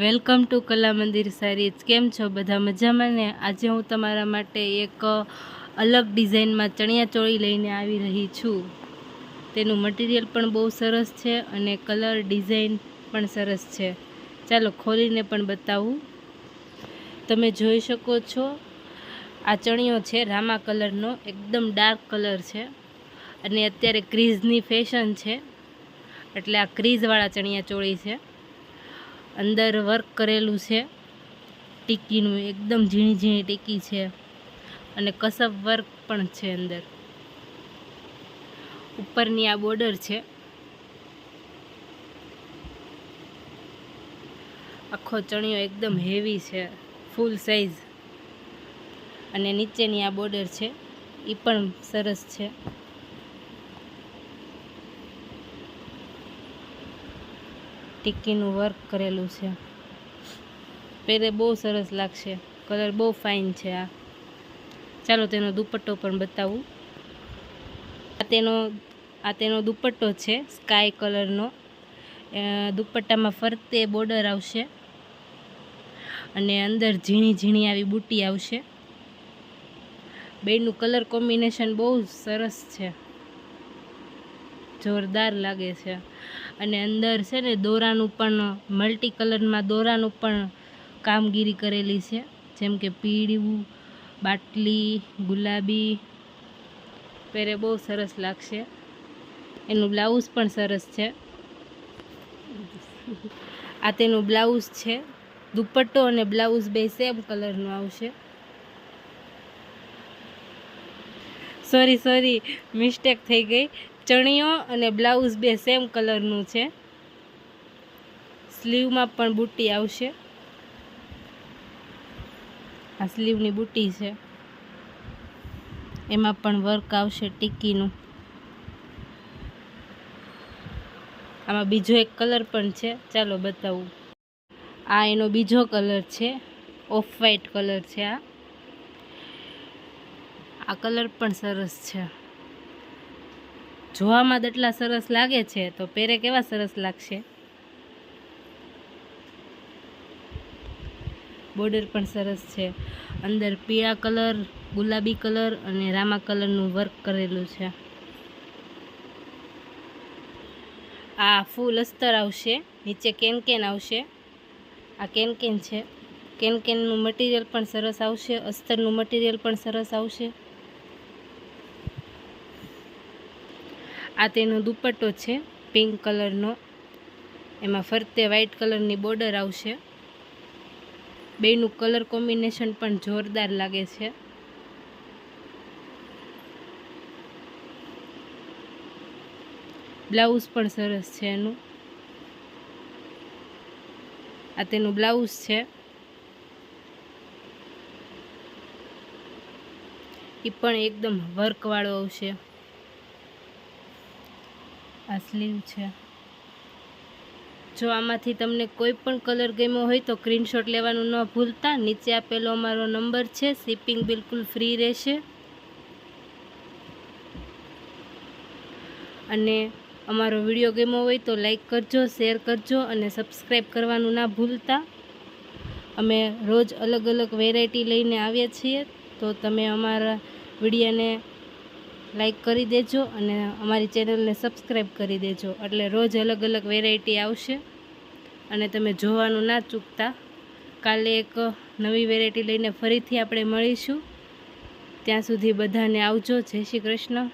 Welcome to કલા મંદિર સારીજ। કેમ છો બધા મજામાં ને? આજે હું તમારા માટે એક અલગ ડિઝાઇનમાં ચણિયાચોળી લઈને આવી રહી છું। તેનું મટીરિયલ પણ બહુ સરસ છે અને કલર ડિઝાઇન પણ સરસ છે। ચાલો ખોલીને પણ બતાવું। તમે જોઈ શકો છો આ ચણિયો છે રામા કલરનો, એકદમ ડાર્ક કલર છે અને અત્યારે ક્રીઝની ફેશન છે એટલે આ ક્રીઝવાળા ચણિયાચોળી છે। अंदर वर्क करेलू है टीकीनु, एकदम झीणी झीणी टीकी है अने कसब वर्क पण छे। अंदर उपरनी आ बॉर्डर है, आखो चणियो एकदम हेवी है, फूल साइज। अने नीचेनी आ बॉर्डर है ई पण सरस है। ટીકીનું વર્ક કરેલું છે, પહેરે બહુ સરસ લાગશે, કલર બહુ ફાઇન છે આ। ચાલો તેનો દુપટ્ટો પણ બતાવું। આ તેનો દુપટ્ટો છે સ્કાય કલરનો। દુપટ્ટામાં ફરતે બોર્ડર આવશે અને અંદર ઝીણી ઝીણી આવી બુટ્ટી આવશે। બેનું કલર કોમ્બિનેશન બહુ સરસ છે, જોરદાર લાગે છે। અને અંદર છે ને દોરાનું પણ મલ્ટી કલરમાં દોરાનું પણ કામગીરી કરેલી છે, જેમ કે પીળું, બાટલી, ગુલાબી, પહેરે બહુ સરસ લાગશે। એનું બ્લાઉઝ પણ સરસ છે। આ તેનું બ્લાઉઝ છે, દુપટ્ટો અને બ્લાઉઝ બે સેમ કલરનું આવશે। સોરી મિસ્ટેક થઈ ગઈ, ચણિયો અને બ્લાઉઝ બે સેમ કલરનું છે। સ્લીવમાં પણ બુટ્ટી આવશે, આ સ્લીવની બુટ્ટી છે, એમાં પણ વર્ક આવશે ટીકીનું। આમાં બીજો એક કલર પણ છે, ચાલો બતાવું। આ એનો બીજો કલર છે, ઓફ વ્હાઈટ કલર છે। આ કલર પણ સરસ છે, જોવામાં એટલા સરસ લાગે છે તો પહેરે કેવા સરસ લાગશે। બોર્ડર પણ સરસ છે, અંદર પીળા કલર, ગુલાબી કલર અને રામા કલરનું વર્ક કરેલું છે। આ ફૂલ અસ્તર આવશે, નીચે કેનકેન આવશે। આ કેનકેન છે, કેનકેનનું મટીરિયલ પણ સરસ આવશે, અસ્તરનું મટીરિયલ પણ સરસ આવશે। આ તેનો દુપટ્ટો છે પિંક કલરનો, એમાં ફરતે વ્હાઈટ કલરની બોર્ડર આવશે। બેનું કલર કોમ્બિનેશન પણ જોરદાર લાગે છે। બ્લાઉઝ પણ સરસ છે એનું, આ તેનું બ્લાઉઝ છે, એ પણ એકદમ વર્કવાળો આવશે। આ સ્લીવ છે। જો આમાંથી તમને કોઈ પણ કલર ગમ્યો હોય તો સ્ક્રીનશોટ લેવાનું ન ભૂલતા। નીચે આપેલો અમારો નંબર છે, શિપિંગ બિલકુલ ફ્રી રહેશે। અને અમારો વિડીયો ગમ્યો હોય તો લાઈક કરજો, શેર કરજો અને સબસ્ક્રાઈબ કરવાનું ના ભૂલતા। અમે રોજ અલગ અલગ વેરાયટી લઈને આવીએ છીએ, તો તમે અમારા વિડીયોને લાઈક કરી દેજો અને અમારી ચેનલને સબસ્ક્રાઈબ કરી દેજો, એટલે રોજ અલગ અલગ વેરાયટી આવશે અને તમે જોવાનું ના ચૂકતા। કાલે એક નવી વેરાયટી લઈને ફરીથી આપણે મળીશું, ત્યાં સુધી બધાને આવજો। જય શ્રી કૃષ્ણ।